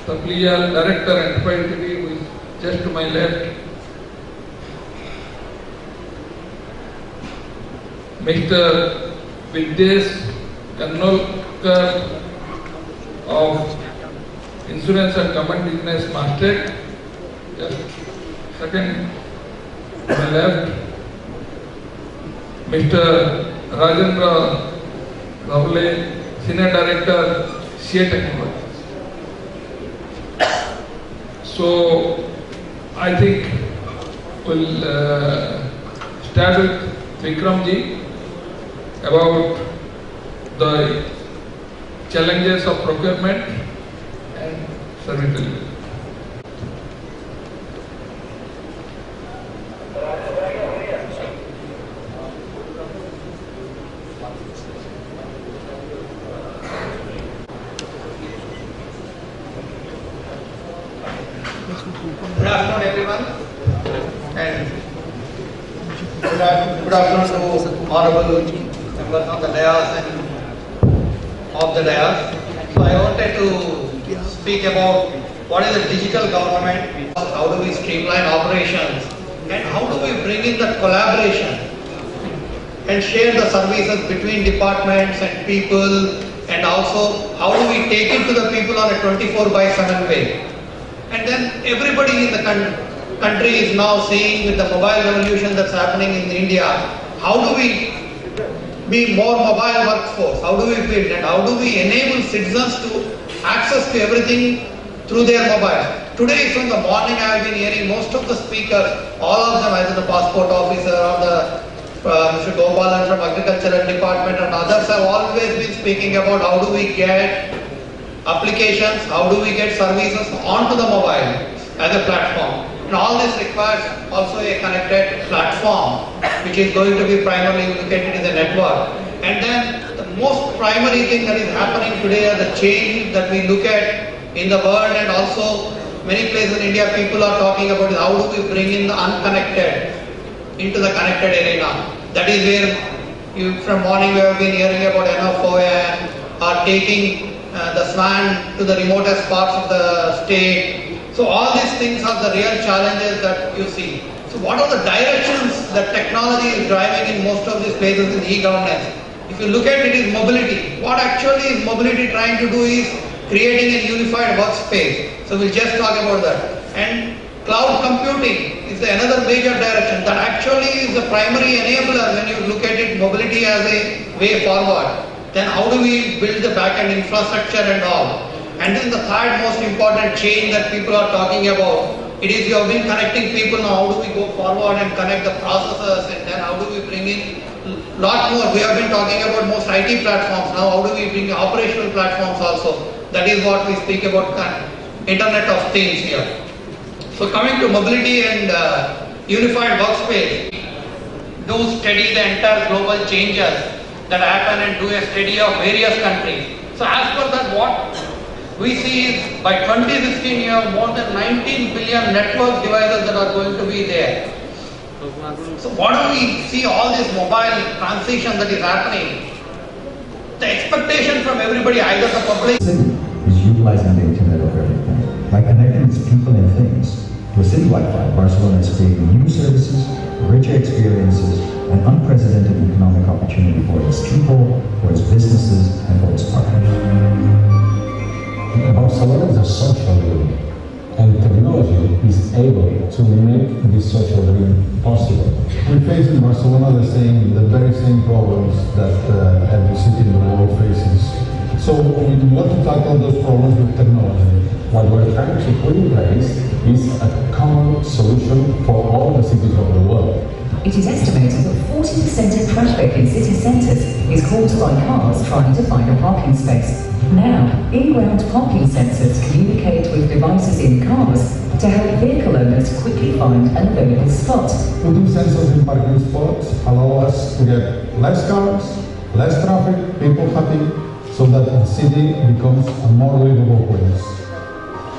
Suppleal Director Enterprise TV, who is just to my left. Mr. Vidyesh Kannolkar of Insurance and Common Business Master, just second to my left. Mr. Rajendra Ravle, Senior Director, CA Technologies. So, I think we'll start with Vikramji about the challenges of procurement and service delivery. Good afternoon, everyone, and good afternoon to honorable members on the dais and of the dais. So I wanted to speak about what is a digital government, how do we streamline operations, and how do we bring in the collaboration and share the services between departments and people, and also how do we take it to the people on a 24/7 way. And then everybody in the country is now seeing with the mobile revolution that's happening in India, how do we be more mobile workforce? How do we build and how do we enable citizens to access to everything through their mobile? Today from the morning I have been hearing most of the speakers, all of them, either the passport officer or the Mr. Gopalan from Agricultural Department and others have always been speaking about how do we get applications, how do we get services onto the mobile as a platform. And all this requires also a connected platform which is going to be primarily located in the network. And then the most primary thing that is happening today are the change that we look at in the world, and also many places in India people are talking about is how do we bring in the unconnected into the connected arena. That is where from morning we have been hearing about NFON or taking the SWAN to the remotest parts of the state. So all these things are the real challenges that you see. So what are the directions that technology is driving in most of these places in e-governance? If you look at it, is mobility. What actually is mobility trying to do is creating a unified workspace. So we'll just talk about that. And cloud computing is another major direction that actually is the primary enabler when you look at it, mobility as a way forward. Then how do we build the back-end infrastructure and all? And then the third most important change that people are talking about, it is you have been connecting people, now how do we go forward and connect the processes, and then how do we bring in a lot more. We have been talking about most IT platforms, now how do we bring operational platforms also. That is what we speak about Internet of Things here. So coming to mobility and unified workspace, do study the entire global changes that happen and do a study of various countries. So as per that, what we see is by 2016 you have more than 19 billion network devices that are going to be there. So what do we see all this mobile transition that is happening? The expectation from everybody, either the public is utilizing the Internet of Everything. By connecting its people and things with City Wi-Fi, Barcelona is creating new services, richer experiences, and unprecedented economic opportunity for its people, for its businesses, and for its partners. Barcelona is a social dream, and technology is able to make this social dream possible. We face in Barcelona the very same problems that every city in the world faces. So we want to tackle those problems with technology. What we're trying to put in place is a common solution for all the cities of the world. It is estimated that 40% of traffic in city centres is caused by cars trying to find a parking space. Now, in-ground parking sensors communicate with devices in cars to help vehicle owners quickly find an available spot. Putting sensors in parking spots allow us to get less cars, less traffic, people happy, so that the city becomes a more livable place.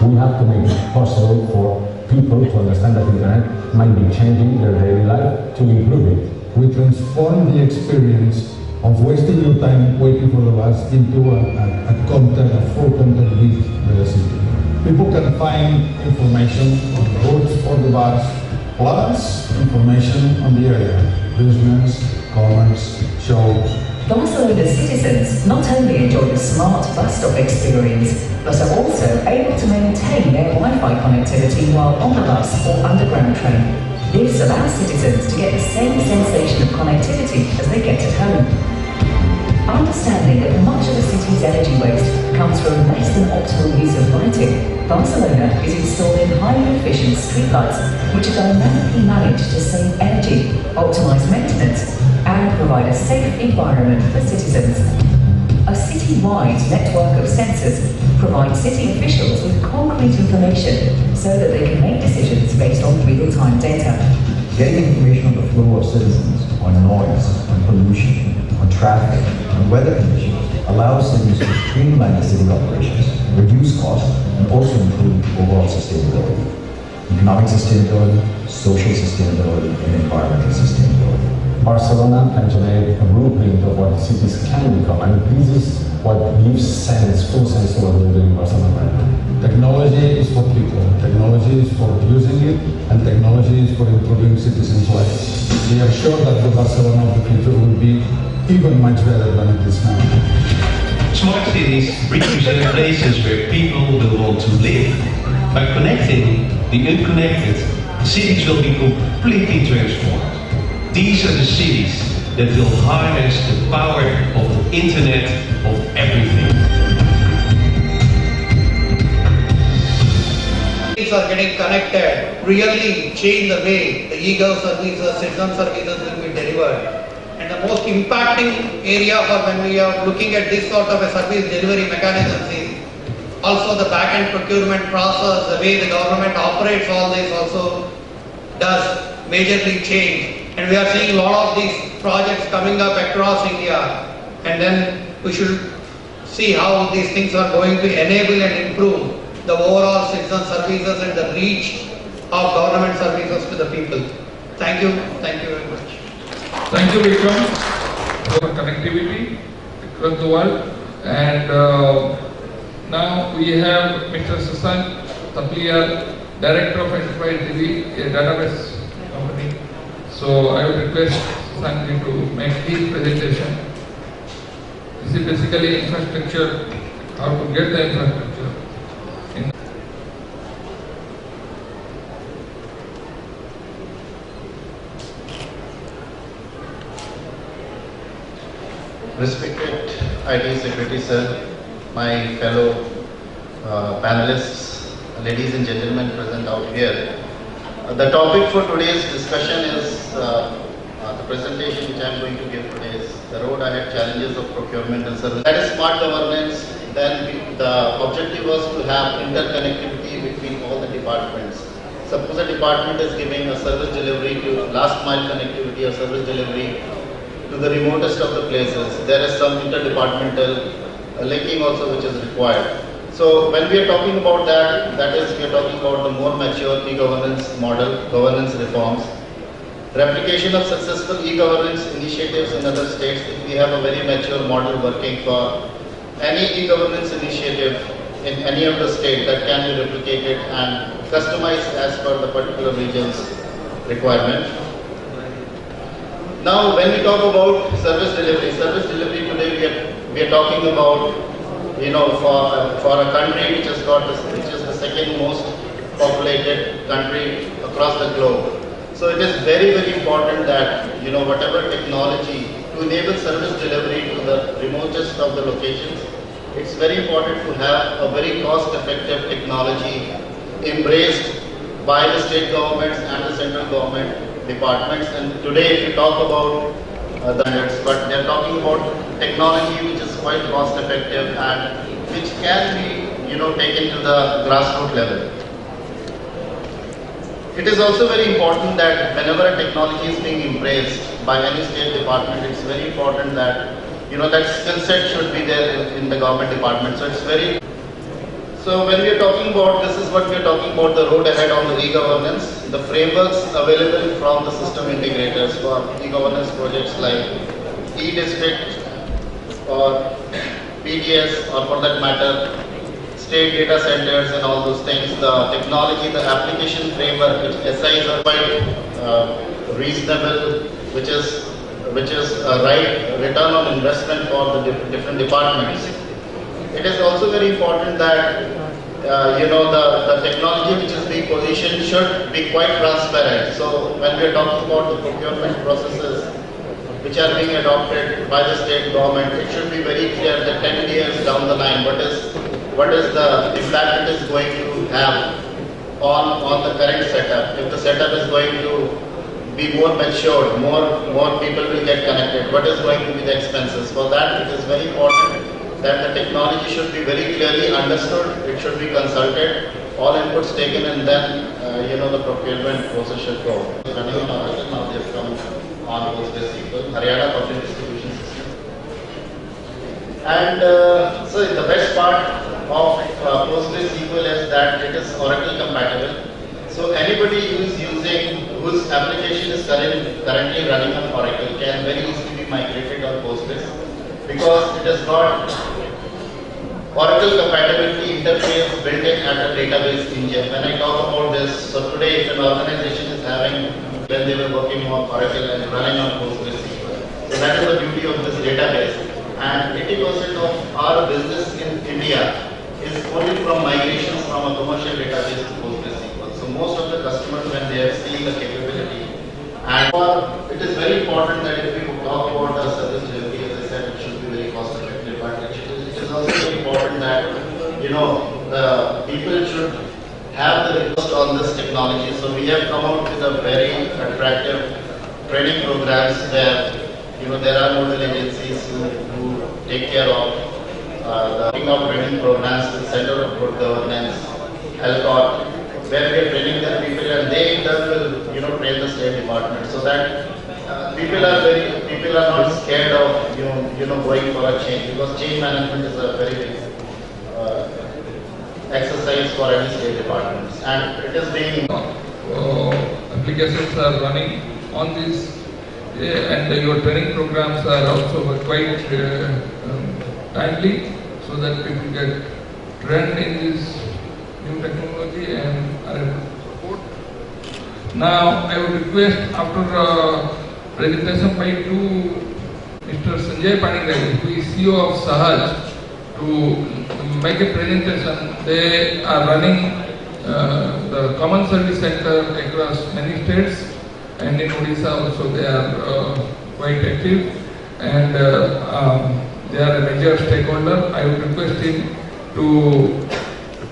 We have to make it possible for people to understand that Internet might be changing their daily life to improve it. We transform the experience of wasting your time waiting for the bus into a full contact with the city. People can find information on the routes or the bus, plus information on the area, business, commerce, shows. Barcelona's citizens not only enjoy the smart bus stop experience, but are also able to maintain their Wi-Fi connectivity while on the bus or underground train. This allows citizens to get the same sensation of connectivity as they get at home. Understanding that much of the city's energy waste comes from less than optimal use of lighting, Barcelona is installing highly efficient streetlights which are dynamically managed to save energy, optimize maintenance, and provide a safe environment for citizens. A city-wide network of sensors provides city officials with concrete information so that they can make decisions based on real-time data. Getting information on the flow of citizens, on noise, on pollution, on traffic, on weather conditions allows cities to streamline the city operations, reduce costs, and also improve overall sustainability. Economic sustainability, social sustainability, and environmental sustainability. Barcelona can generate a blueprint of what cities can become, and this is what gives full sense to what we're doing in Barcelona right now. Technology is for people, technology is for using it, and technology is for improving citizens' lives. We are sure that the Barcelona of the future will be even much better than it is now. Smart cities represent places where people will want to live. By connecting the unconnected, cities will be completely transformed. These are the cities that will harness the power of the Internet of everything. Cities are getting connected, really change the way the e-gov services, citizen services will be delivered. And the most impacting area for when we are looking at this sort of a service delivery mechanism is also the back-end procurement process, the way the government operates all this also does majorly change. And we are seeing a lot of these projects coming up across India. And then we should see how these things are going to enable and improve the overall citizen services and the reach of government services to the people. Thank you very much. Thank you, Vikram, for connectivity across the world. And now we have Mr. Sasank Tapliar, Director of Enterprise DB, a database company. So I would request Sasank to make his presentation. This is basically infrastructure, how to get the infrastructure. Respected IT Secretary Sir, my fellow panelists, ladies and gentlemen present out here. The topic for today's discussion is the presentation which I am going to give today is the road ahead challenges of procurement and service. That is smart governance. Then the objective was to have interconnectivity between all the departments. Suppose a department is giving a service delivery to last mile connectivity or service delivery to the remotest of the places. There is some interdepartmental linking also which is required. So when we are talking about that, that is we are talking about the more mature e-governance model, governance reforms, replication of successful e-governance initiatives in other states. If we have a very mature model working for any e-governance initiative in any of the state, that can be replicated and customized as per the particular region's requirement. Now, when we talk about service delivery today we are talking about, for a country which is the second most populated country across the globe. So it is very, very important that, whatever technology to enable service delivery to the remotest of the locations, it's very important to have a very cost-effective technology embraced by the state governments and the central government departments. And today if you talk about the standards, but they're talking about technology which is quite cost effective and which can be taken to the grassroots level. It is also very important that whenever a technology is being embraced by any state department, it's very important that that skill set should be there in the government department. So it's very. So when we are talking about, this is what we are talking about, the road ahead on the e-governance, the frameworks available from the system integrators for e-governance projects like e-district or PDS or for that matter state data centers and all those things, the technology, the application framework, which SIs are quite reasonable, which is a right return on investment for the different departments. It is also very important that the technology which is being positioned should be quite transparent. So when we are talking about the procurement processes which are being adopted by the state government, it should be very clear that 10 years down the line, what is the impact it is going to have on the current setup. If the setup is going to be more matured, more people will get connected, what is going to be the expenses? For that, it is very important that the technology should be very clearly understood, it should be consulted, all inputs taken, and then the procurement process should go. Running on Oracle, now they have come on PostgreSQL, Haryana Public Distribution System. And so the best part of PostgreSQL is that it is Oracle compatible. So anybody whose application is currently running on Oracle can very easily be migrated on Postgres, because it has got Oracle compatibility interface built in at a database engine. When I talk about this, so today if an organization is having, when they were working on Oracle and running on PostgreSQL, so that is the beauty of this database. And 80% of our business in India is only from migrations from a commercial database to PostgreSQL. So most of the customers, when they have seen the capability, and it is very important that if we talk about the service delivery, as I said, it should be very cost effective, but it is also very important that the people should have the interest on this technology. So we have come out with a very attractive training programs where there are nodal agencies who take care of the training programs with Center of Good Governance, ELCOT, where we are training the people, and they in turn will train the state department, so that people are not scared of going for a change, because change management is a very big exercise for any state departments, and it is being applications are running on this, and your training programs are also quite timely, so that people get trained in this new technology and are able to support. Now I would request, after presentation by Mr. Sanjay Panigrahi, who is CEO of Sahaj, to make a presentation. They are running the common service center across many states, and in Odisha also they are quite active, and they are a major stakeholder. I would request him to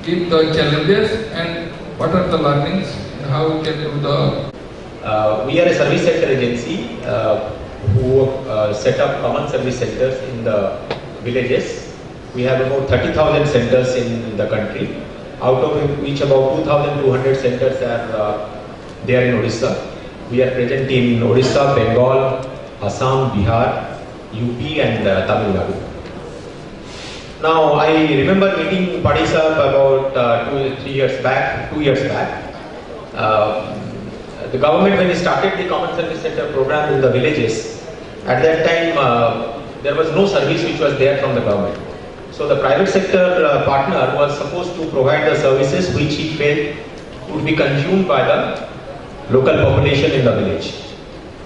give the challenges and what are the learnings and how we can do the. We are a service center agency who set up common service centers in the villages. We have about 30,000 centers in the country, out of which about 2,200 centers are there in Odisha. We are present in Odisha, Bengal, Assam, Bihar, UP and Tamil Nadu. Now I remember meeting Padhi Sahab about 2 years back. The government, when it started the common service center program in the villages, at that time there was no service which was there from the government. So the private sector partner was supposed to provide the services which he felt would be consumed by the local population in the village.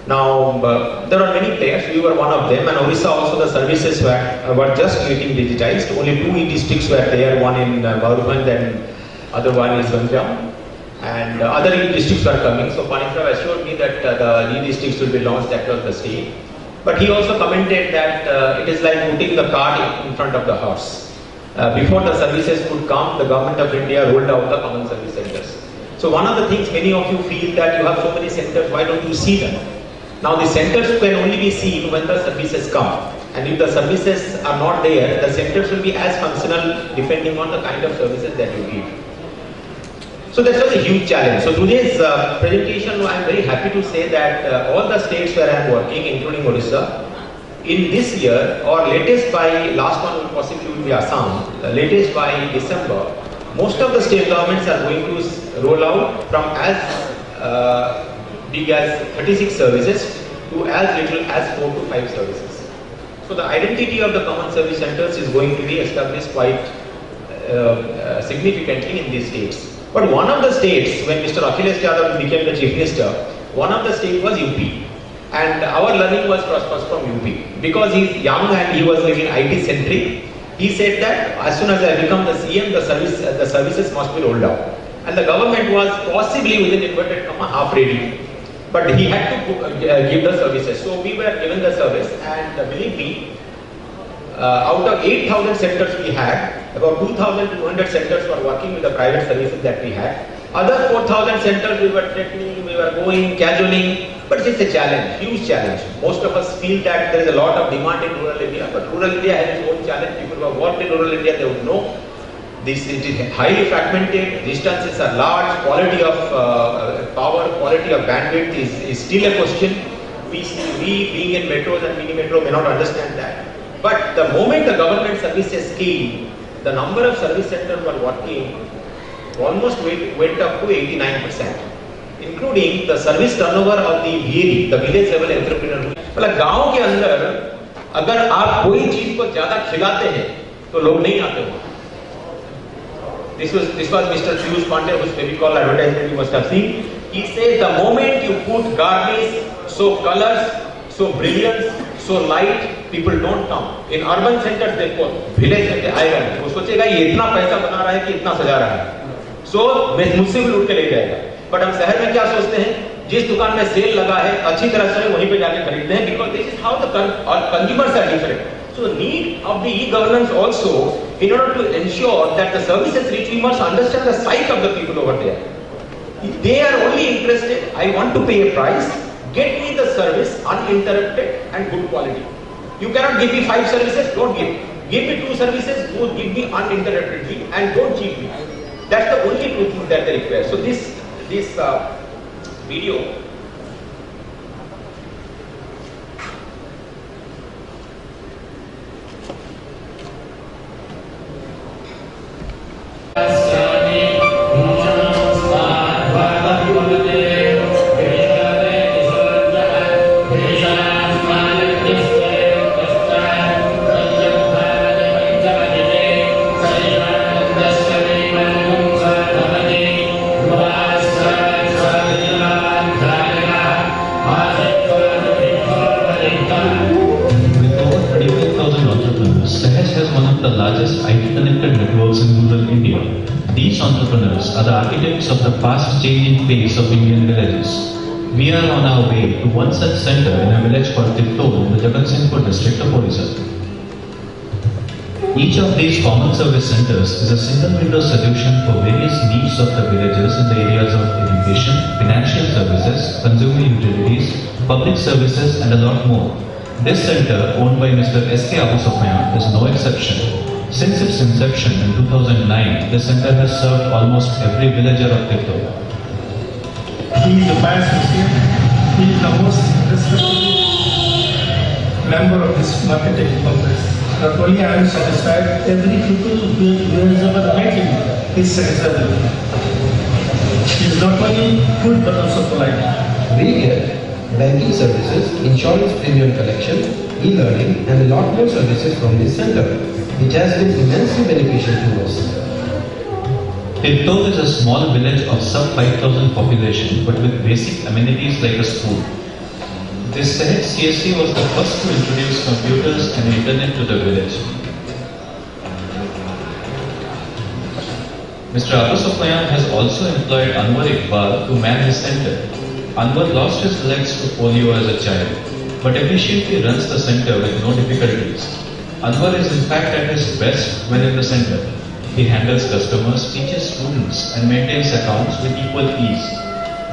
Now there are many players, we were one of them, and Odisha also the services were just getting digitized. Only 2 e-districts were there, one in Mayurbhanj and other one is Ganjam, and other e-districts were coming. So Pani Sahab assured me that the e-districts will be launched across the state. But he also commented that it is like putting the cart in front of the horse. Before the services could come, the government of India rolled out the common service centers. So one of the things, many of you feel that you have so many centers, why don't you see them? Now the centers can only be seen when the services come. And if the services are not there, the centers will be as functional depending on the kind of services that you give. So that was a huge challenge. So today's presentation, I am very happy to say that all the states where I am working, including Odisha, in this year, or latest by, last one will possibly will be Assam, latest by December, most of the state governments are going to roll out from as big as 36 services to as little as 4 to 5 services. So the identity of the common service centers is going to be established quite significantly in these states. But one of the states, when Mr. Akhilesh Yadav became the Chief Minister, one of the states was UP. And our learning was from UP. Because he's young and he was living IT centric, he said that as soon as I become the CM, the services must be rolled out. And the government was possibly within inverted comma half ready. But he had to give the services. So we were given the service, and believe me, out of 8,000 centers we had, about 2,200 centers were working with the private services that we had. Other 4,000 centers we were threatening, we were going, cajoling, but it's a challenge, huge challenge. Most of us feel that there is a lot of demand in rural India, but rural India has its own challenge. People who have worked in rural India, they would know. It is highly fragmented, distances are large, quality of power, quality of bandwidth is still a question. We being in metros and mini metro may not understand that. But the moment the government services came, the number of service centers were working almost went up to 89%, including the service turnover of the VLE, the village level entrepreneur. मतलब गांव के अंदर अगर आप कोई चीज को ज्यादा खिलाते हैं तो लोग नहीं आते हो. This was Mr. Piyush Pandey, whose Fevicol advertisement you must have seen. He said the moment you put garnish, so colors, so brilliance, so light, people don't come. In urban centers देखो, village में आएगा नहीं. वो सोचेगा ये इतना पैसा बना रहा है कि इतना सजा रहा है. So मुझसे भी लूट के ले जाएगा. But हम शहर में क्या सोचते हैं? जिस दुकान में सेल लगा है, अच्छी तरह से वहीं पे जाके खरीदते हैं, because this is how the consumers are different. So need of the e-governance also, in order to ensure that the services reach, we must understand the psyche of the people over there. They are only interested, I want to pay a price, get me the service uninterrupted and good quality. You cannot give me 5 services, don't give. Give me 2 services, give me uninterruptedly and don't cheat me. That's the only 2 things that they require. So this video are the architects of the fast-changing pace of Indian villages. We are on our way to one such center in a village called Tiptol in the Jagatsinghpur district of Odisha. Each of these common service centers is a single window solution for various needs of the villagers in the areas of education, financial services, consumer utilities, public services and a lot more. This center, owned by Mr. S.K. Abu Sufyan, is no exception. Since its inception in 2009, the center has served almost every villager of Tiptol. He is the vice president. He is the most respected member of this marketing complex. Not only I am satisfied, every people who has ever met him is satisfied. He is not only good but also polite. We get banking services, insurance premium collection, e-learning and a lot more services from this center, which has been immensely beneficial to us. Tiptol is a small village of sub 5,000 population but with basic amenities like a school. This Sehet CSC was the first to introduce computers and internet to the village. Mr. Abu Sufyan has also employed Anwar Iqbal to man his center. Anwar lost his legs to polio as a child, but efficiently runs the center with no difficulties. Anwar is in fact at his best when in the center. He handles customers, teaches students and maintains accounts with equal ease.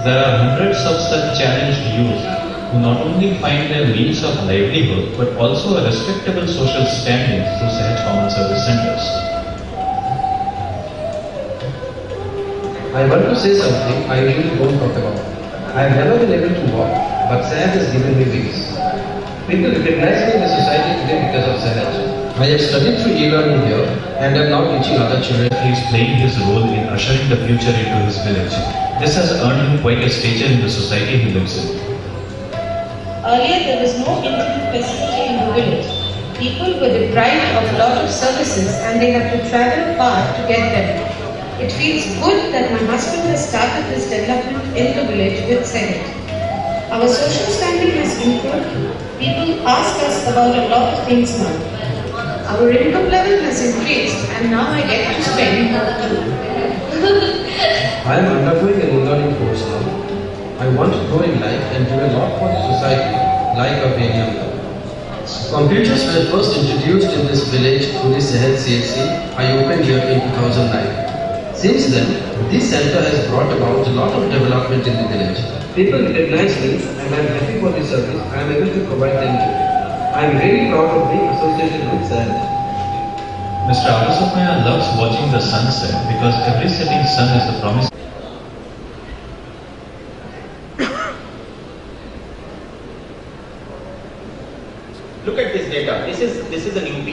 There are hundreds of such challenged youth who not only find their means of livelihood but also a respectable social standing through Sehet Common Service Centers. I want to say something I usually don't talk about. I have never been able to walk, but Sehet has given me wings. People recognize me in the society today because of Sehet. I have studied through e-learning here and am now teaching other children. He is playing his role in ushering the future into his village. This has earned him quite a stature in the society he lives in. Earlier there was no internet facility in the village. people were deprived of a lot of services and they have to travel far to get them. It feels good that my husband has started this development in the village with Senate. Our social standing has improved. People ask us about a lot of things now. Our income level has increased and now I get to spend more too. I am undergoing an e-learning course now. I want to grow in life and do a lot for the society, like a young. Computers were first introduced in this village through the Sahel CFC I opened here in 2009. Since then, this center has brought about a lot of development in the village. People recognize me and I am happy for the service I am able to provide them to. I am really proud of being associated with Sahel. Mr. Avasapaya loves watching the sunset because every setting sun is the promise. Look at this data. This is an UP.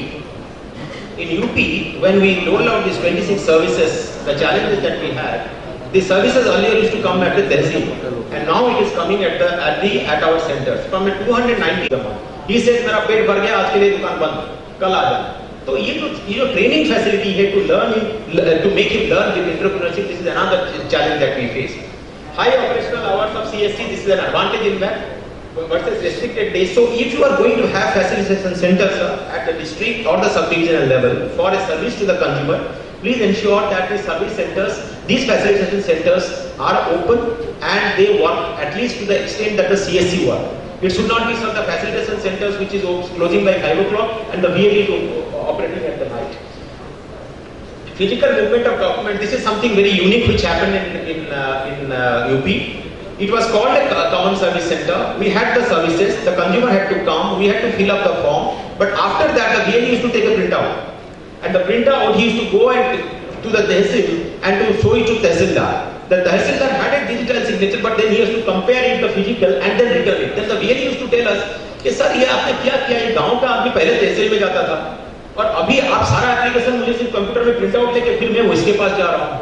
In UP, when we roll out these 26 services, the challenges that we had, the services earlier used to come at the tehsil, and now it is coming at our centers. From a 290 a month. He says, "मेरा पेट भर गया, आज के लिए दुकान बंद, कल आ जाना." So ये training facility here to learn to make him learn with entrepreneurship. This is another challenge that we face. High operational hours of CSC. This is an advantage in that. Versus restricted days. So if you are going to have facilitation centers at the district or the sub-regional level for a service to the consumer, please ensure that the service centers, these facilitation centers are open and they work at least to the extent that the CSC work. It should not be some of the facilitation centers which is closing by 5 o'clock and the VL is operating at the night. Physical movement of document. This is something very unique which happened in UP. It was called a common service center. We had the services, the consumer had to come, we had to fill up the form, but after that the VL used to take a printout. And the printout he used to go to the tehsil and to show it to tehsildar. The tehsildar had a digital signature, but then he has to compare it the physical and then return it. Then the VL used to tell us, कि sir ये आपने क्या किया, ये गांव का आदमी पहले तहसील में जाता था और अभी आप सारा एप्लीकेशन मुझे सिर्फ कंप्यूटर में प्रिंट आउट लेके फिर मैं उसके पास जा रहा हूँ.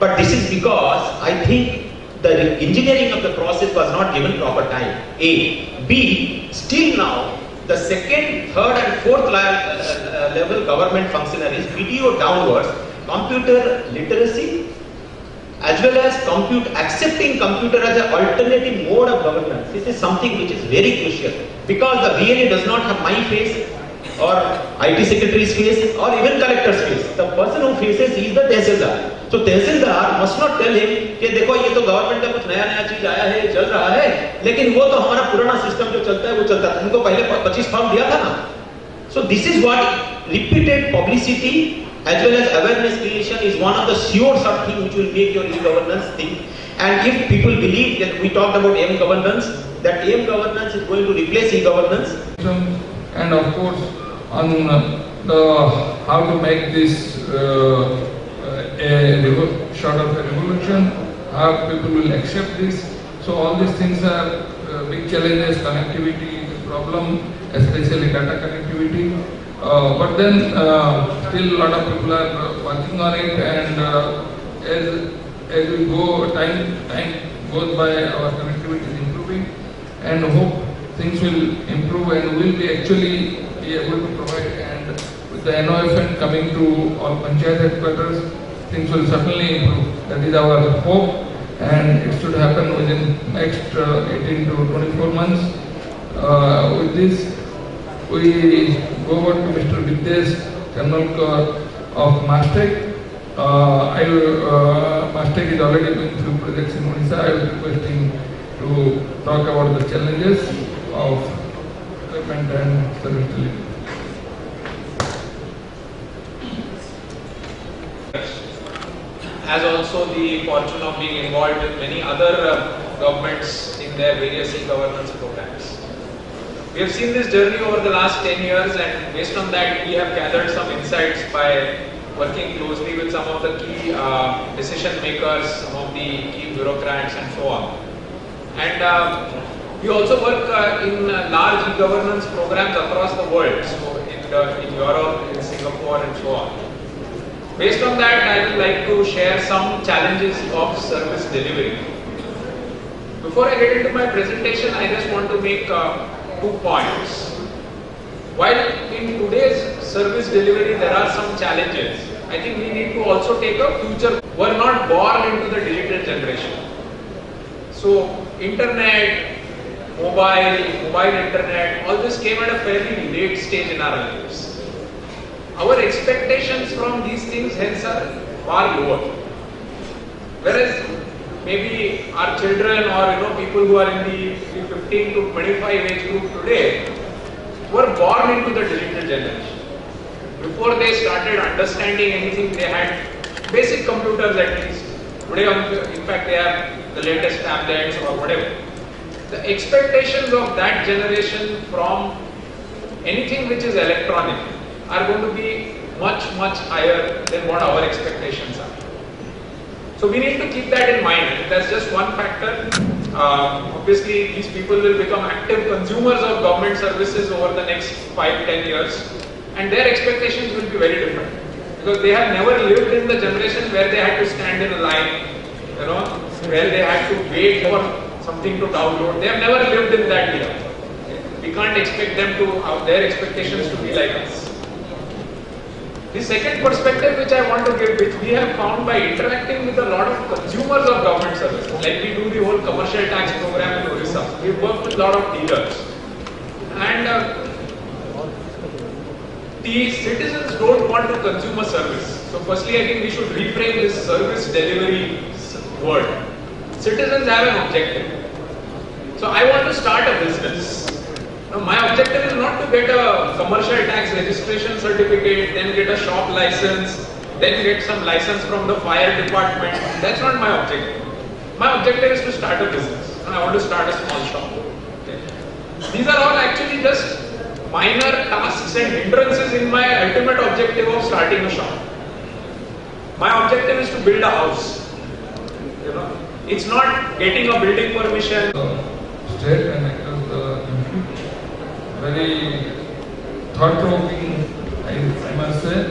But this is because I think the engineering of the process was not given proper time. A. B. Still now, the second, third and fourth level government functionaries, BDO downwards, computer literacy as well as accepting computer as an alternative mode of governance. This is something which is very crucial because the VLA does not have my face or IT secretary's face or even collector's face. The person who faces is the tehsildar. So tehsildar must not tell him कि देखो ये तो government का कुछ नया चीज आया है, चल रहा है, लेकिन वो तो हमारा पुराना सिस्टम जो चलता है वो चलता था, उनको पहले 25 फॉर्म दिया था ना. So this is what repeated publicity as well as awareness creation is one of the sure thing which will make your e-governance thing. And if people believe that we talked about AM governance, that AM governance is going to replace e-governance. And of course on how to make this sort of a revolution, how people will accept this. So all these things are big challenges. Connectivity is a problem, especially data connectivity. But then still a lot of people are working on it, and as we go, time goes by, our connectivity is improving, and hope things will improve and we will be actually be able to provide. And with the NOFN coming to all panchayat headquarters, things will certainly improve. That is our hope, and it should happen within next 18 to 24 months. With this, we go over to Mr. Vidyesh Chanolkar of Mastech. Mastech is already going through projects in Odisha. I was requesting to talk about the challenges of equipment and service delivery. Has also the fortune of being involved with many other governments in their various e-governance programs. We have seen this journey over the last 10 years, and based on that we have gathered some insights by working closely with some of the key decision makers, some of the key bureaucrats and so on. And we also work in large e-governance programs across the world, so in Europe, in Singapore and so on. Based on that, I would like to share some challenges of service delivery. Before I get into my presentation, I just want to make 2 points. While in today's service delivery there are some challenges, I think we need to also take a future. We are not born into the digital generation. So internet, mobile internet, all this came at a fairly late stage in our lives. Our expectations from these things hence are far lower. Whereas maybe our children or people who are in the 15 to 25 age group today were born into the digital generation. Before they started understanding anything, they had basic computers at least. Today, in fact, they have the latest tablets or whatever. The expectations of that generation from anything which is electronic are going to be much higher than what our expectations are. So we need to keep that in mind. That's just one factor. Obviously, these people will become active consumers of government services over the next 5-10 years, and their expectations will be very different because they have never lived in the generation where they had to stand in a line, where they had to wait for something to download. They have never lived in that era. We can't expect them to have their expectations to be like us. The second perspective which I want to give, which we have found by interacting with a lot of consumers of government services, like we do the whole commercial tax program in Orissa, we work with a lot of dealers, and the citizens don't want to consume a service. So firstly, I think we should reframe this service delivery word. Citizens have an objective. So I want to start a business. Now, my objective is not to get a commercial tax registration certificate, then get a shop license, then get some license from the fire department. That's not my objective. My objective is to start a business. And I want to start a small shop. Okay. These are all actually just minor tasks and hindrances in my ultimate objective of starting a shop. My objective is to build a house. It's not getting a building permission. State and across the very thought-provoking, I must say,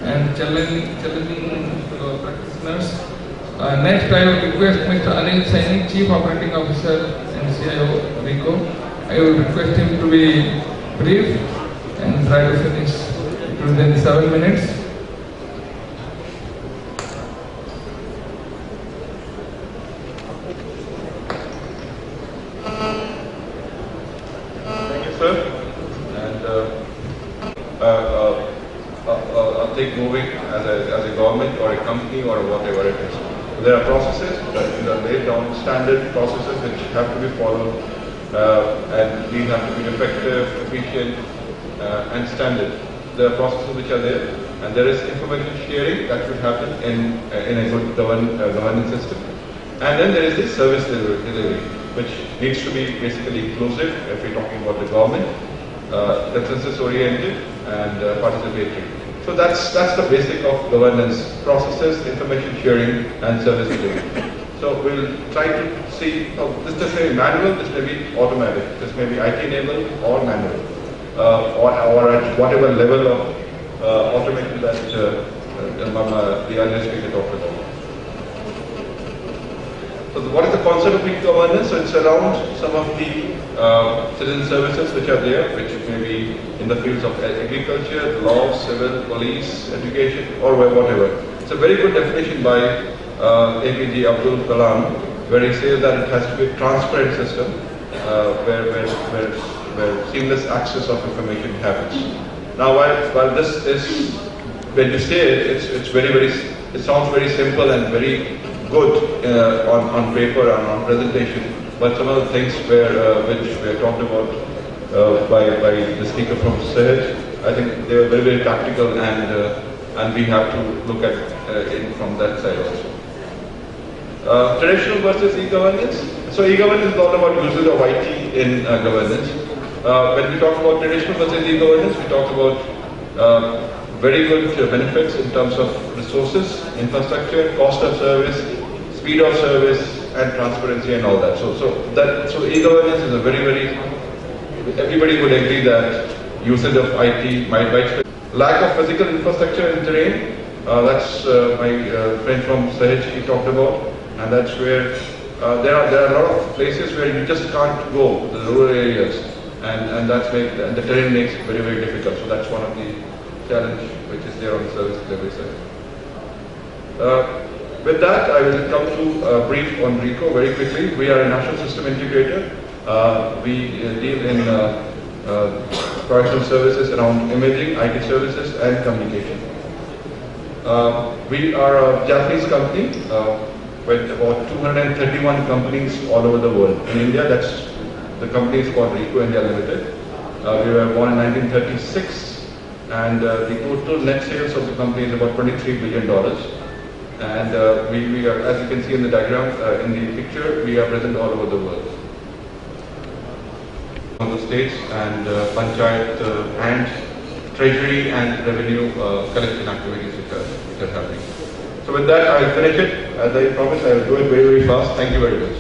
and challenging practitioners. Next, I will request Mr. Anil Saini, Chief Operating Officer and CIO, RICO. I will request him to be brief and try to finish within 7 minutes. Take moving as a government or a company or whatever it is. There are processes that are laid down, standard processes which have to be followed, and these have to be effective, efficient, and standard. There are processes which are there, and there is information sharing that should happen in a good governance system. And then there is the service delivery, which needs to be basically inclusive if we're talking about the government, consensus oriented and participatory. So that's the basic of governance: processes, information sharing, and service delivery. So we'll try to see. This may be manual, this may be automatic, this may be IT enabled or manual, or at whatever level of automation that the earlier speaker talked about. So what is the concept of e-governance? So it's around some of the citizen services which are there, which may be in the fields of agriculture, law, civil, police, education, or whatever. It's a very good definition by APJ Abdul Kalam, where he says that it has to be a transparent system where seamless access of information happens. Now, while this is, when you say it, it's it sounds very simple and very good on paper and on presentation, but some of the things which were talked about by the speaker from Sahaj, I think they were very practical, and we have to look at it from that side also. Traditional versus e-governance. So e-governance is all about usage of IT in governance. When we talk about traditional versus e-governance, we talk about very good benefits in terms of resources, infrastructure, cost of service, speed of service, and transparency and all that. So e-governance is a very everybody would agree that usage of IT might lack of physical infrastructure and terrain. That's my friend from Sahaj, he talked about, and that's where there are a lot of places where you just can't go, the rural areas, and the terrain makes it very, very difficult. So that's one of the challenge which is there on the service delivery side. With that, I will come to a brief on RICO very quickly. We are a national system integrator. We deal in products and services around imaging, IT services, and communication. We are a Japanese company with about 231 companies all over the world. In India, the company is called RICO India Limited. We were born in 1936, and the total net sales of the company is about $23 billion. And we are, as you can see in the diagram, in the picture, we are present all over the world. On the states and panchayat and treasury and revenue collection activities which are happening. So with that, I will finish it. As I promised, I will do it very, very fast. Thank you very much.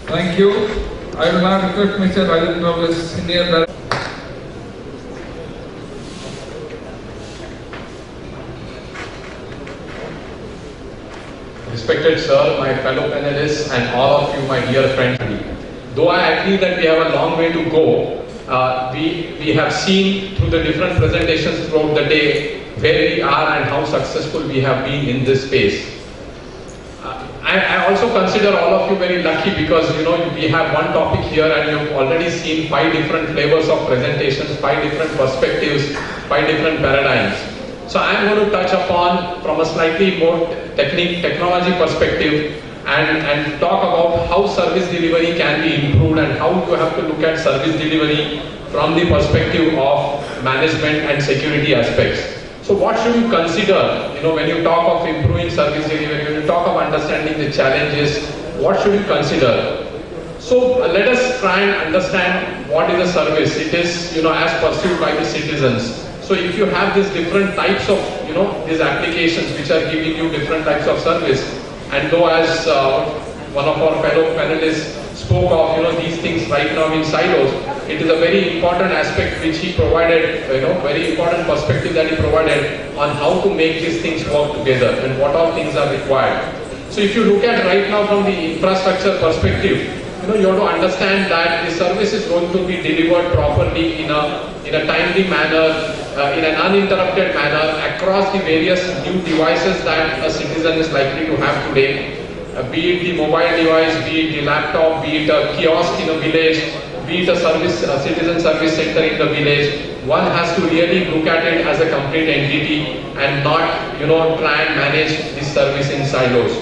Thank you. I will now request Mr. Rajendra, Senior Director. Respected sir, my fellow panelists, and all of you, my dear friends. Though I agree that we have a long way to go, we have seen through the different presentations throughout the day where we are and how successful we have been in this space. I also consider all of you very lucky because we have one topic here and you've already seen 5 different flavors of presentations, 5 different perspectives, 5 different paradigms. So I am going to touch upon from a slightly more technology perspective and talk about how service delivery can be improved and how you have to look at service delivery from the perspective of management and security aspects. So what should you consider, when you talk of improving service delivery, when you talk of understanding the challenges, what should you consider? So let us try and understand what is a service. It is, as perceived by the citizens. So if you have these different types of, these applications which are giving you different types of service, and though as one of our fellow panelists spoke of, these things right now in silos, it is a very important aspect which he provided, very important perspective that he provided on how to make these things work together and what all things are required. So if you look at right now from the infrastructure perspective, you have to understand that the service is going to be delivered properly in a timely manner, in an uninterrupted manner across the various new devices that a citizen is likely to have today. Be it the mobile device, be it the laptop, be it a kiosk in a village, be it a citizen service center in the village. One has to really look at it as a complete entity and not, try and manage this service in silos.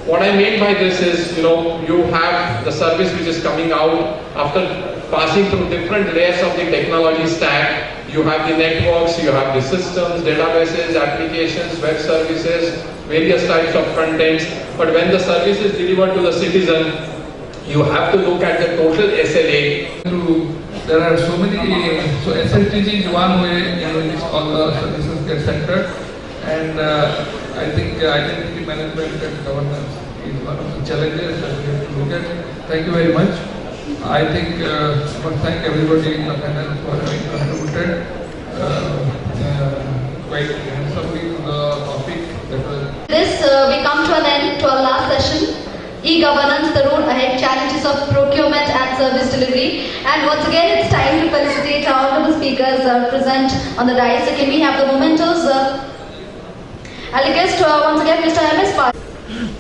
What I mean by this is, you have the service which is coming out after passing through different layers of the technology stack. You have the networks, you have the systems, databases, applications, web services, various types of contents. But when the service is delivered to the citizen, you have to look at the total SLA. There are so many, so SLTG is one way in which all the services get centered, and I think identity management and governance is one of the challenges that we have to look at. Thank you very much. I think I want to thank everybody in the panel for having contributed quite handsomely to the topic. This we come to an end to our last session. E-governance, the road ahead, challenges of procurement and service delivery. And once again, it's time to felicitate our honorable speakers present on the dais. So can we have the mementos? I'll request once again Mr. M.S. Patil.